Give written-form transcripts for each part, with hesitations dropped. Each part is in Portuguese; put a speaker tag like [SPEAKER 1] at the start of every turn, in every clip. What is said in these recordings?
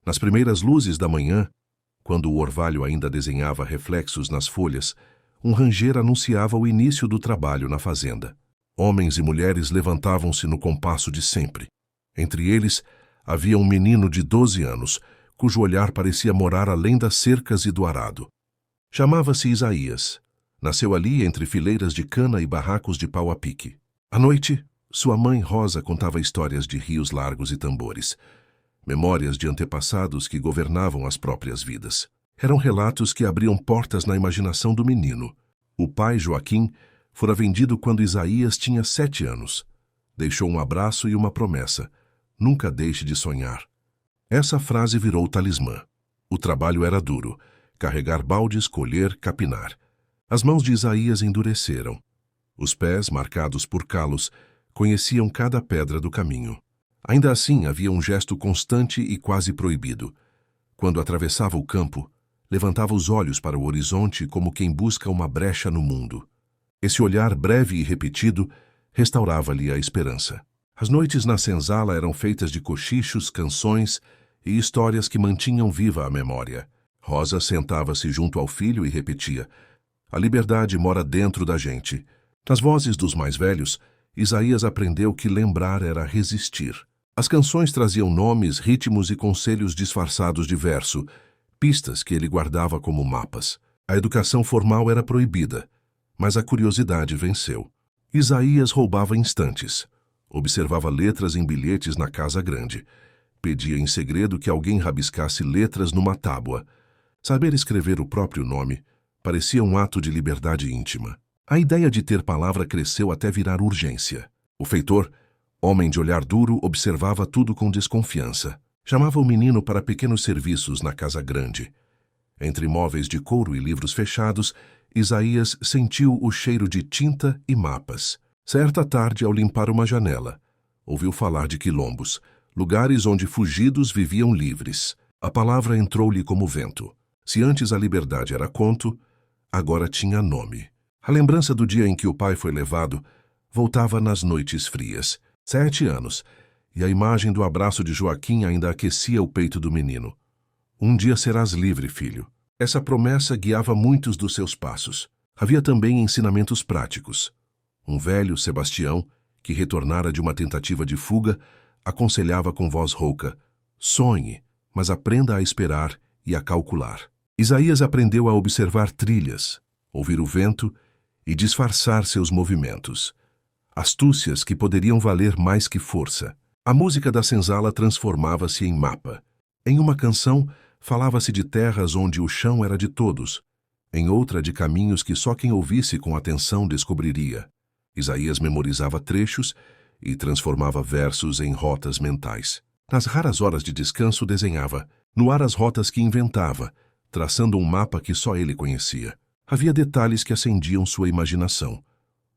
[SPEAKER 1] Nas primeiras luzes da manhã, quando o orvalho ainda desenhava reflexos nas folhas, um ranger anunciava o início do trabalho na fazenda. Homens e mulheres levantavam-se no compasso de sempre. Entre eles, havia um menino de 12 anos, cujo olhar parecia morar além das cercas e do arado. Chamava-se Isaías. Nasceu ali entre fileiras de cana e barracos de pau a pique. À noite, sua mãe Rosa contava histórias de rios largos e tambores, memórias de antepassados que governavam as próprias vidas. Eram relatos que abriam portas na imaginação do menino. O pai, Joaquim, fora vendido quando Isaías tinha 7 anos. Deixou um abraço e uma promessa: nunca deixe de sonhar. Essa frase virou talismã. O trabalho era duro: carregar baldes, colher, capinar. As mãos de Isaías endureceram. Os pés, marcados por calos, conheciam cada pedra do caminho. Ainda assim, havia um gesto constante e quase proibido. Quando atravessava o campo, levantava os olhos para o horizonte como quem busca uma brecha no mundo. Esse olhar breve e repetido restaurava-lhe a esperança. As noites na senzala eram feitas de cochichos, canções e histórias que mantinham viva a memória. Rosa sentava-se junto ao filho e repetia: a liberdade mora dentro da gente. Nas vozes dos mais velhos, Isaías aprendeu que lembrar era resistir. As canções traziam nomes, ritmos e conselhos disfarçados de verso, pistas que ele guardava como mapas. A educação formal era proibida, mas a curiosidade venceu. Isaías roubava instantes. Observava letras em bilhetes na casa grande. Pedia em segredo que alguém rabiscasse letras numa tábua. Saber escrever o próprio nome parecia um ato de liberdade íntima. A ideia de ter palavra cresceu até virar urgência. O feitor, homem de olhar duro, observava tudo com desconfiança. Chamava o menino para pequenos serviços na casa grande. Entre móveis de couro e livros fechados, Isaías sentiu o cheiro de tinta e mapas. Certa tarde, ao limpar uma janela, ouviu falar de quilombos, lugares onde fugidos viviam livres. A palavra entrou-lhe como vento. Se antes a liberdade era conto, agora tinha nome. A lembrança do dia em que o pai foi levado voltava nas noites frias. 7 anos, e a imagem do abraço de Joaquim ainda aquecia o peito do menino. Um dia serás livre, filho. Essa promessa guiava muitos dos seus passos. Havia também ensinamentos práticos. Um velho, Sebastião, que retornara de uma tentativa de fuga, aconselhava com voz rouca: sonhe, mas aprenda a esperar e a calcular. Isaías aprendeu a observar trilhas, ouvir o vento e disfarçar seus movimentos. Astúcias que poderiam valer mais que força. A música da senzala transformava-se em mapa. Em uma canção, falava-se de terras onde o chão era de todos. Em outra, de caminhos que só quem ouvisse com atenção descobriria. Isaías memorizava trechos e transformava versos em rotas mentais. Nas raras horas de descanso, desenhava, no ar as rotas que inventava, traçando um mapa que só ele conhecia. Havia detalhes que acendiam sua imaginação.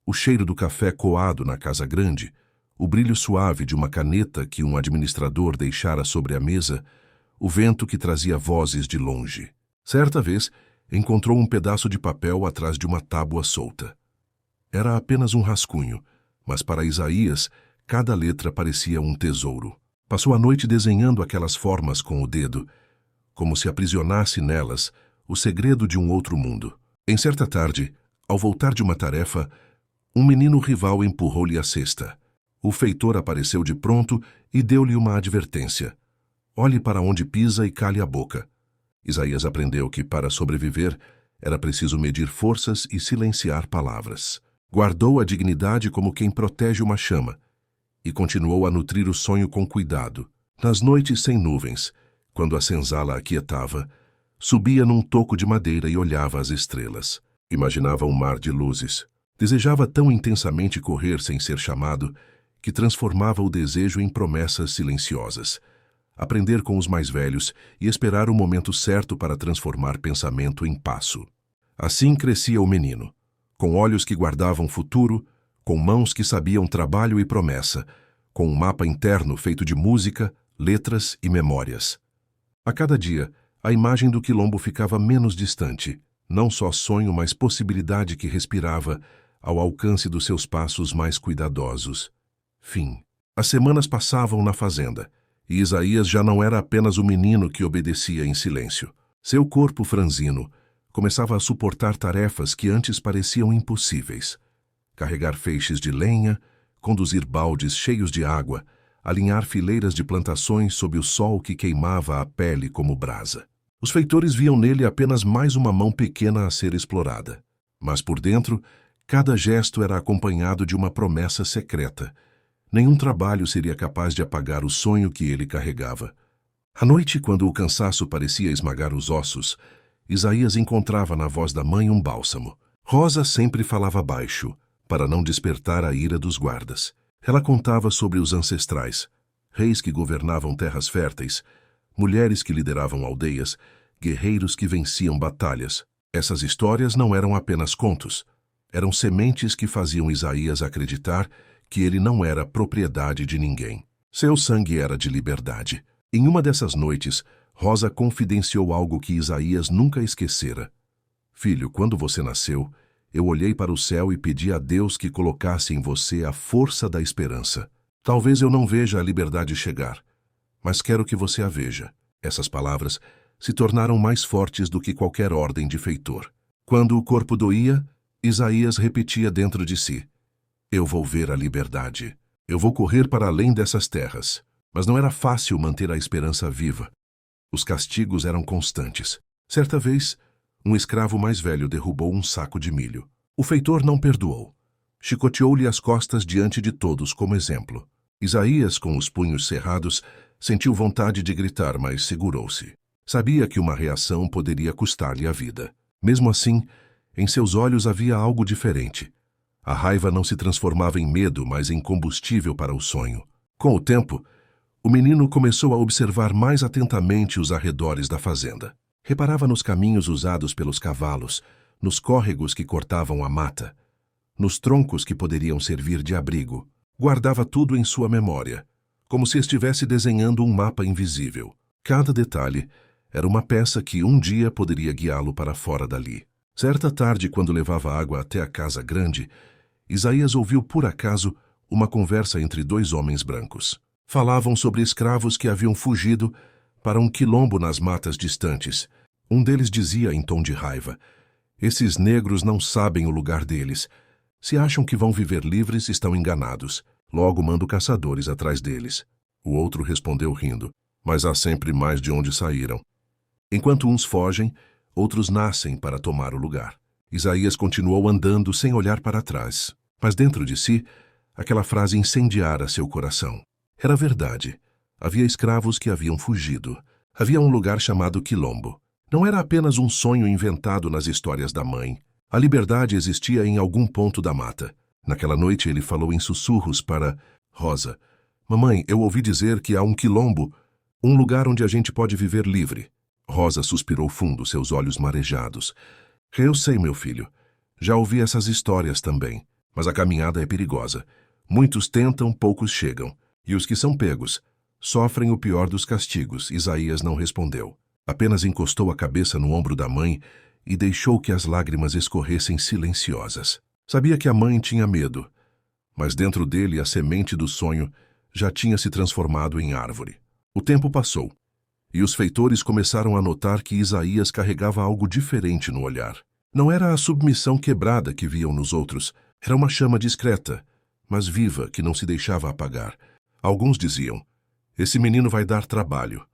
[SPEAKER 1] O cheiro do café coado na casa grande, o brilho suave de uma caneta que um administrador deixara sobre a mesa, o vento que trazia vozes de longe. Certa vez, encontrou um pedaço de papel atrás de uma tábua solta. Era apenas um rascunho, mas para Isaías, cada letra parecia um tesouro. Passou a noite desenhando aquelas formas com o dedo, como se aprisionasse nelas o segredo de um outro mundo. Em certa tarde, ao voltar de uma tarefa, um menino rival empurrou-lhe a cesta. O feitor apareceu de pronto e deu-lhe uma advertência: olhe para onde pisa e cale a boca. Isaías aprendeu que, para sobreviver, era preciso medir forças e silenciar palavras. Guardou a dignidade como quem protege uma chama e continuou a nutrir o sonho com cuidado. Nas noites sem nuvens, quando a senzala aquietava, subia num toco de madeira e olhava as estrelas. Imaginava um mar de luzes. Desejava tão intensamente correr sem ser chamado que transformava o desejo em promessas silenciosas. Aprender com os mais velhos e esperar o momento certo para transformar pensamento em passo. Assim crescia o menino, com olhos que guardavam futuro, com mãos que sabiam trabalho e promessa, com um mapa interno feito de música, letras e memórias. A cada dia, a imagem do quilombo ficava menos distante, não só sonho, mas possibilidade que respirava ao alcance dos seus passos mais cuidadosos. Fim. As semanas passavam na fazenda, E Isaías já não era apenas o menino que obedecia em silêncio. Seu corpo franzino começava a suportar tarefas que antes pareciam impossíveis. Carregar feixes de lenha, conduzir baldes cheios de água, alinhar fileiras de plantações sob o sol que queimava a pele como brasa. Os feitores viam nele apenas mais uma mão pequena a ser explorada. Mas por dentro, cada gesto era acompanhado de uma promessa secreta. Nenhum trabalho seria capaz de apagar o sonho que ele carregava. À noite, quando o cansaço parecia esmagar os ossos, Isaías encontrava na voz da mãe um bálsamo. Rosa sempre falava baixo, para não despertar a ira dos guardas. Ela contava sobre os ancestrais, reis que governavam terras férteis, mulheres que lideravam aldeias, guerreiros que venciam batalhas. Essas histórias não eram apenas contos, eram sementes que faziam Isaías acreditar que ele não era propriedade de ninguém. Seu sangue era de liberdade. Em uma dessas noites, Rosa confidenciou algo que Isaías nunca esquecera. Filho, quando você nasceu, eu olhei para o céu e pedi a Deus que colocasse em você a força da esperança. Talvez eu não veja a liberdade chegar, mas quero que você a veja. Essas palavras se tornaram mais fortes do que qualquer ordem de feitor. Quando o corpo doía, Isaías repetia dentro de si: eu vou ver a liberdade. Eu vou correr para além dessas terras. Mas não era fácil manter a esperança viva. Os castigos eram constantes. Certa vez, um escravo mais velho derrubou um saco de milho. O feitor não perdoou. Chicoteou-lhe as costas diante de todos como exemplo. Isaías, com os punhos cerrados, sentiu vontade de gritar, mas segurou-se. Sabia que uma reação poderia custar-lhe a vida. Mesmo assim, em seus olhos havia algo diferente. A raiva não se transformava em medo, mas em combustível para o sonho. Com o tempo, o menino começou a observar mais atentamente os arredores da fazenda. Reparava nos caminhos usados pelos cavalos, nos córregos que cortavam a mata, nos troncos que poderiam servir de abrigo. Guardava tudo em sua memória, como se estivesse desenhando um mapa invisível. Cada detalhe era uma peça que um dia poderia guiá-lo para fora dali. Certa tarde, quando levava água até a casa grande, Isaías ouviu por acaso uma conversa entre dois homens brancos. Falavam sobre escravos que haviam fugido para um quilombo nas matas distantes. Um deles dizia em tom de raiva: esses negros não sabem o lugar deles. Se acham que vão viver livres, estão enganados. Logo mando caçadores atrás deles. O outro respondeu rindo: mas há sempre mais de onde saíram. Enquanto uns fogem, outros nascem para tomar o lugar. Isaías continuou andando sem olhar para trás. Mas dentro de si, aquela frase incendiara seu coração. Era verdade. Havia escravos que haviam fugido. Havia um lugar chamado Quilombo. Não era apenas um sonho inventado nas histórias da mãe. A liberdade existia em algum ponto da mata. Naquela noite ele falou em sussurros para Rosa: mamãe, eu ouvi dizer que há um quilombo, um lugar onde a gente pode viver livre. Rosa suspirou fundo, seus olhos marejados. Eu sei, meu filho. Já ouvi essas histórias também. Mas a caminhada é perigosa. Muitos tentam, poucos chegam. E os que são pegos sofrem o pior dos castigos. Isaías não respondeu. Apenas encostou a cabeça no ombro da mãe e deixou que as lágrimas escorressem silenciosas. Sabia que a mãe tinha medo, mas dentro dele a semente do sonho já tinha se transformado em árvore. O tempo passou, e os feitores começaram a notar que Isaías carregava algo diferente no olhar. Não era a submissão quebrada que viam nos outros, era uma chama discreta, mas viva, que não se deixava apagar. Alguns diziam: esse menino vai dar trabalho.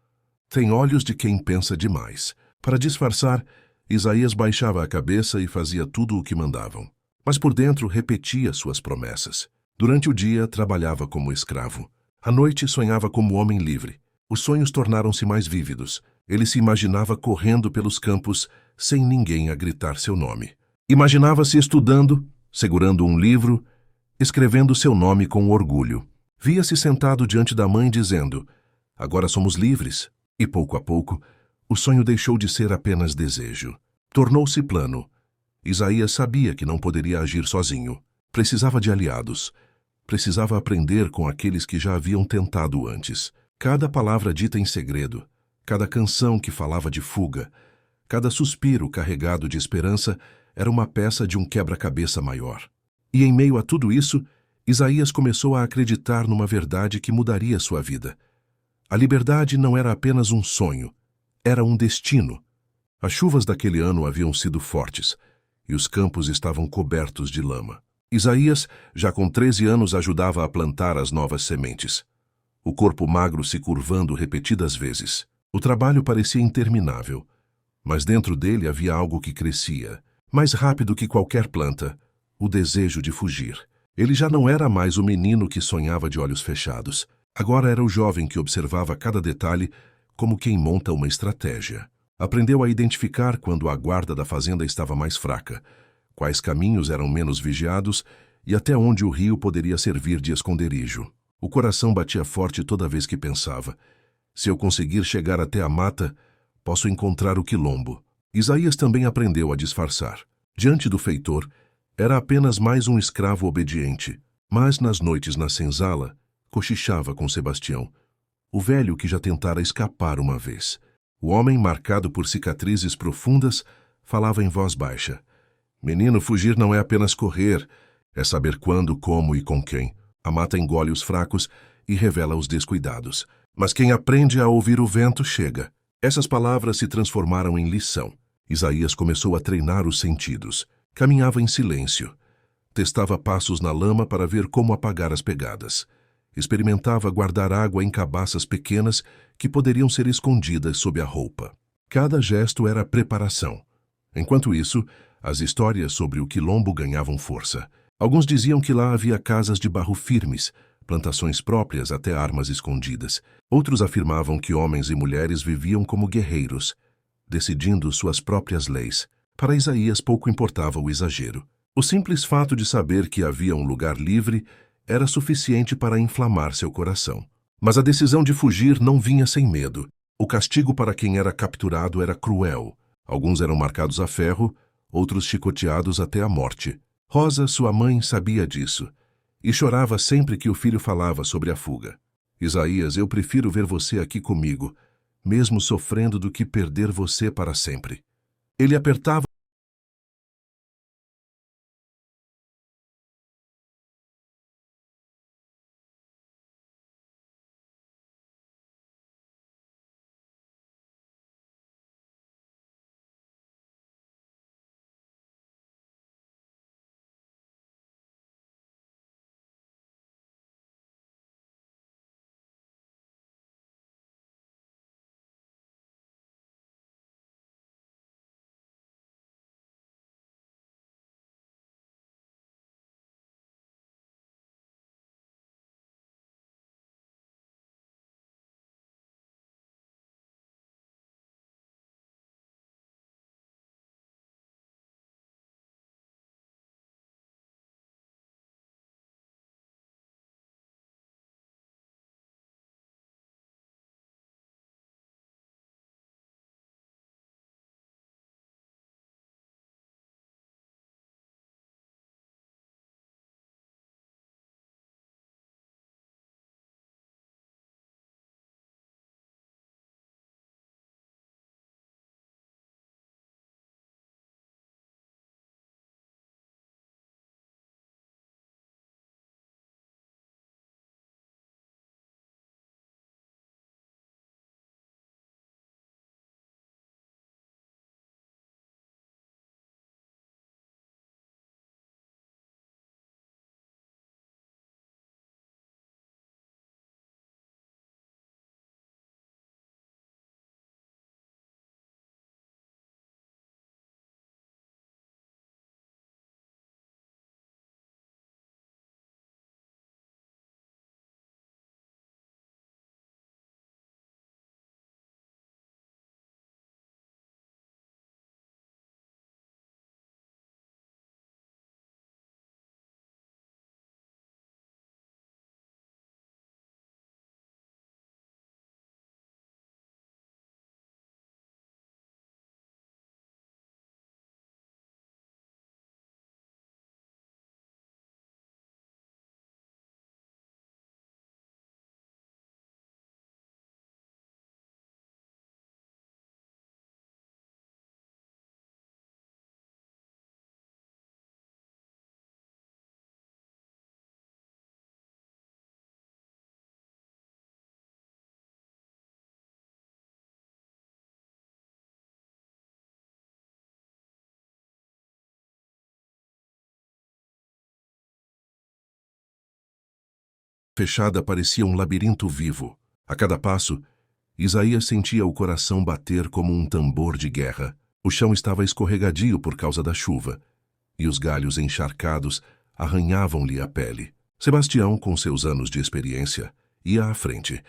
[SPEAKER 1] Tem olhos de quem pensa demais. Para disfarçar, Isaías baixava a cabeça e fazia tudo o que mandavam. Mas por dentro repetia suas promessas. Durante o dia, trabalhava como escravo. À noite, sonhava como homem livre. Os sonhos tornaram-se mais vívidos. Ele se imaginava correndo pelos campos sem ninguém a gritar seu nome. Imaginava-se estudando, segurando um livro, escrevendo seu nome com orgulho. Via-se sentado diante da mãe dizendo: agora somos livres. E pouco a pouco, o sonho deixou de ser apenas desejo. Tornou-se plano. Isaías sabia que não poderia agir sozinho. Precisava de aliados. Precisava aprender com aqueles que já haviam tentado antes. Cada palavra dita em segredo, cada canção que falava de fuga, cada suspiro carregado de esperança era uma peça de um quebra-cabeça maior. E em meio a tudo isso, Isaías começou a acreditar numa verdade que mudaria sua vida. A liberdade não era apenas um sonho, era um destino. As chuvas daquele ano haviam sido fortes, e os campos estavam cobertos de lama. Isaías, já com 13 anos, ajudava a plantar as novas sementes. O corpo magro se curvando repetidas vezes. O trabalho parecia interminável, mas dentro dele havia algo que crescia, mais rápido que qualquer planta, o desejo de fugir. Ele já não era mais o menino que sonhava de olhos fechados. Agora era o jovem que observava cada detalhe como quem monta uma estratégia. Aprendeu a identificar quando a guarda da fazenda estava mais fraca, quais caminhos eram menos vigiados e até onde o rio poderia servir de esconderijo. O coração batia forte toda vez que pensava: se eu conseguir chegar até a mata, posso encontrar o quilombo. Isaías também aprendeu a disfarçar. Diante do feitor, era apenas mais um escravo obediente, mas nas noites na senzala, cochichava com Sebastião, o velho que já tentara escapar uma vez. O homem, marcado por cicatrizes profundas, falava em voz baixa: menino, fugir não é apenas correr, é saber quando, como e com quem. A mata engole os fracos e revela os descuidados. Mas quem aprende a ouvir o vento chega. Essas palavras se transformaram em lição. Isaías começou a treinar os sentidos. Caminhava em silêncio. Testava passos na lama para ver como apagar as pegadas. Experimentava guardar água em cabaças pequenas que poderiam ser escondidas sob a roupa. Cada gesto era preparação. Enquanto isso, as histórias sobre o quilombo ganhavam força. Alguns diziam que lá havia casas de barro firmes, plantações próprias até armas escondidas. Outros afirmavam que homens e mulheres viviam como guerreiros, decidindo suas próprias leis. Para Isaías pouco importava o exagero. O simples fato de saber que havia um lugar livre era suficiente para inflamar seu coração. Mas a decisão de fugir não vinha sem medo. O castigo para quem era capturado era cruel. Alguns eram marcados a ferro, outros chicoteados até a morte. Rosa, sua mãe, sabia disso, e chorava sempre que o filho falava sobre a fuga. Isaías, eu prefiro ver você aqui comigo, mesmo sofrendo, do que perder você para sempre. Ele apertava fechada parecia um labirinto vivo. A cada passo, Isaías sentia o coração bater como um tambor de guerra. O chão estava escorregadio por causa da chuva, e os galhos encharcados arranhavam-lhe a pele. Sebastião, com seus anos de experiência, ia à frente,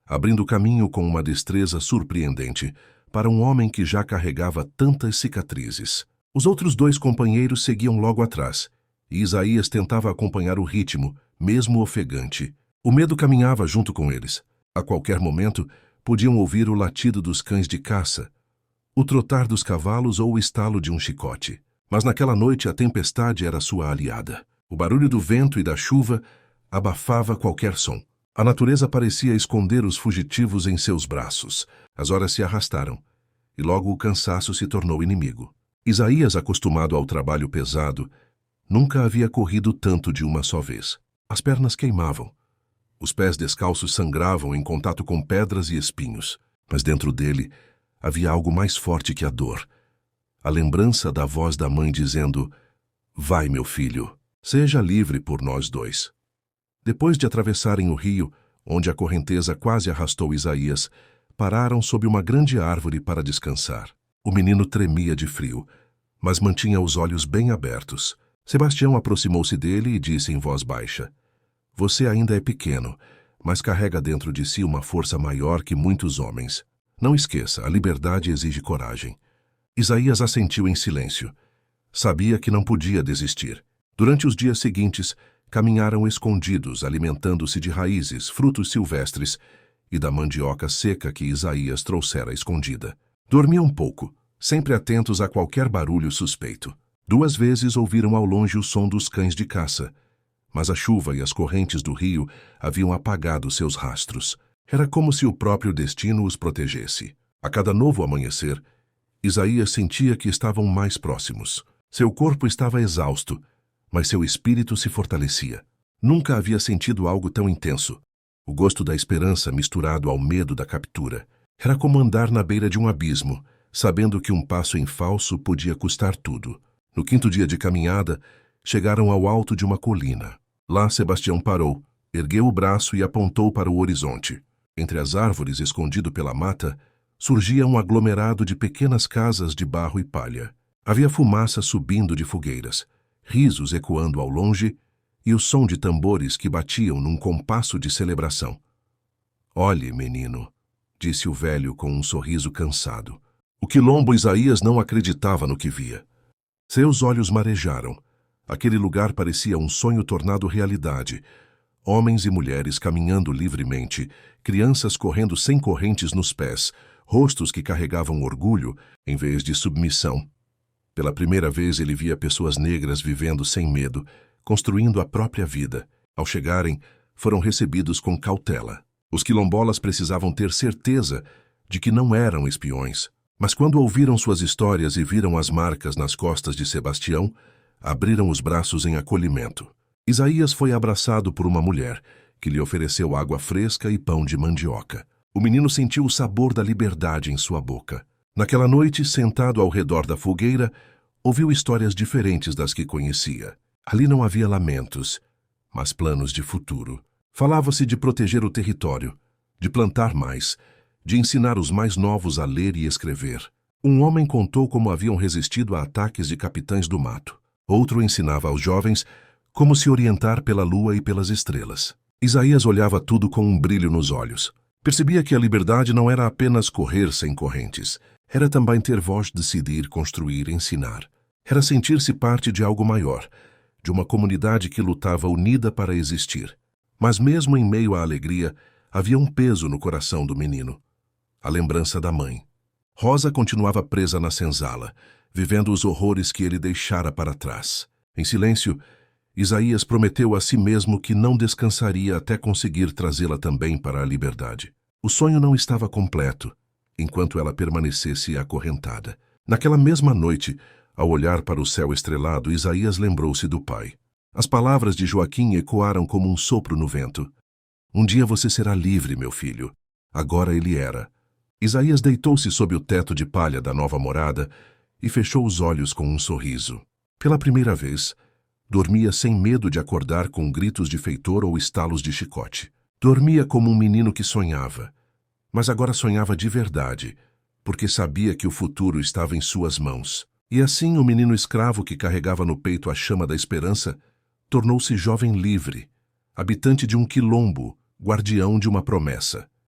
[SPEAKER 1] abrindo caminho com uma destreza surpreendente para um homem que já carregava tantas cicatrizes. Os outros 2 companheiros seguiam logo atrás, e Isaías tentava acompanhar o ritmo, mesmo ofegante. O medo caminhava junto com eles. A qualquer momento, podiam ouvir o latido dos cães de caça, o trotar dos cavalos ou o estalo de um chicote. Mas naquela noite a tempestade era sua aliada. O barulho do vento e da chuva abafava qualquer som. A natureza parecia esconder os fugitivos em seus braços. As horas se arrastaram, e logo o cansaço se tornou inimigo. Isaías, acostumado ao trabalho pesado, nunca havia corrido tanto de uma só vez. As pernas queimavam. Os pés descalços sangravam em contato com pedras e espinhos. Mas dentro dele havia algo mais forte que a dor. A lembrança da voz da mãe dizendo: "Vai, meu filho, seja livre por nós 2. Depois de atravessarem o rio, onde a correnteza quase arrastou Isaías, pararam sob uma grande árvore para descansar. O menino tremia de frio, mas mantinha os olhos bem abertos. Sebastião aproximou-se dele e disse em voz baixa: "Você ainda é pequeno, mas carrega dentro de si uma força maior que muitos homens. Não esqueça, a liberdade exige coragem." Isaías assentiu em silêncio. Sabia que não podia desistir. Durante os dias seguintes, caminharam escondidos, alimentando-se de raízes, frutos silvestres e da mandioca seca que Isaías trouxera escondida. Dormiam pouco, sempre atentos a qualquer barulho suspeito. 2 vezes ouviram ao longe o som dos cães de caça, mas a chuva e as correntes do rio haviam apagado seus rastros. Era como se o próprio destino os protegesse. A cada novo amanhecer, Isaías sentia que estavam mais próximos. Seu corpo estava exausto, mas seu espírito se fortalecia. Nunca havia sentido algo tão intenso. O gosto da esperança misturado ao medo da captura. Era como andar na beira de um abismo, sabendo que um passo em falso podia custar tudo. No 5º dia de caminhada, chegaram ao alto de uma colina. Lá Sebastião parou, ergueu o braço e apontou para o horizonte. Entre as árvores, escondido pela mata, surgia um aglomerado de pequenas casas de barro e palha. Havia fumaça subindo de fogueiras, risos ecoando ao longe e o som de tambores que batiam num compasso de celebração. "Olhe, menino", disse o velho com um sorriso cansado. O quilombo Isaías não acreditava no que via. Seus olhos marejaram. Aquele lugar parecia um sonho tornado realidade. Homens e mulheres caminhando livremente, crianças correndo sem correntes nos pés, rostos que carregavam orgulho em vez de submissão. Pela primeira vez ele via pessoas negras vivendo sem medo, construindo a própria vida. Ao chegarem, foram recebidos com cautela. Os quilombolas precisavam ter certeza de que não eram espiões. Mas quando ouviram suas histórias e viram as marcas nas costas de Sebastião, abriram os braços em acolhimento. Isaías foi abraçado por uma mulher, que lhe ofereceu água fresca e pão de mandioca. O menino sentiu o sabor da liberdade em sua boca. Naquela noite, sentado ao redor da fogueira, ouviu histórias diferentes das que conhecia. Ali não havia lamentos, mas planos de futuro. Falava-se de proteger o território, de plantar mais, de ensinar os mais novos a ler e escrever. Um homem contou como haviam resistido a ataques de capitães do mato. Outro ensinava aos jovens como se orientar pela lua e pelas estrelas. Isaías olhava tudo com um brilho nos olhos. Percebia que a liberdade não era apenas correr sem correntes. Era também ter voz, decidir, construir, ensinar. Era sentir-se parte de algo maior, de uma comunidade que lutava unida para existir. Mas mesmo em meio à alegria, havia um peso no coração do menino. A lembrança da mãe. Rosa continuava presa na senzala, vivendo os horrores que ele deixara para trás. Em silêncio, Isaías prometeu a si mesmo que não descansaria até conseguir trazê-la também para a liberdade. O sonho não estava completo, enquanto ela permanecesse acorrentada. Naquela mesma noite, ao olhar para o céu estrelado, Isaías lembrou-se do pai. As palavras de Joaquim ecoaram como um sopro no vento. "Um dia você será livre, meu filho." Agora ele era. Isaías deitou-se sob o teto de palha da nova morada e fechou os olhos com um sorriso. Pela primeira vez, Dormia sem medo de acordar com gritos de feitor ou estalos de chicote. Dormia como um menino que sonhava, mas agora sonhava de verdade, porque sabia que o futuro estava em suas mãos. E assim o menino escravo que carregava no peito a chama da esperança tornou-se jovem livre, habitante de um quilombo, guardião de uma promessa.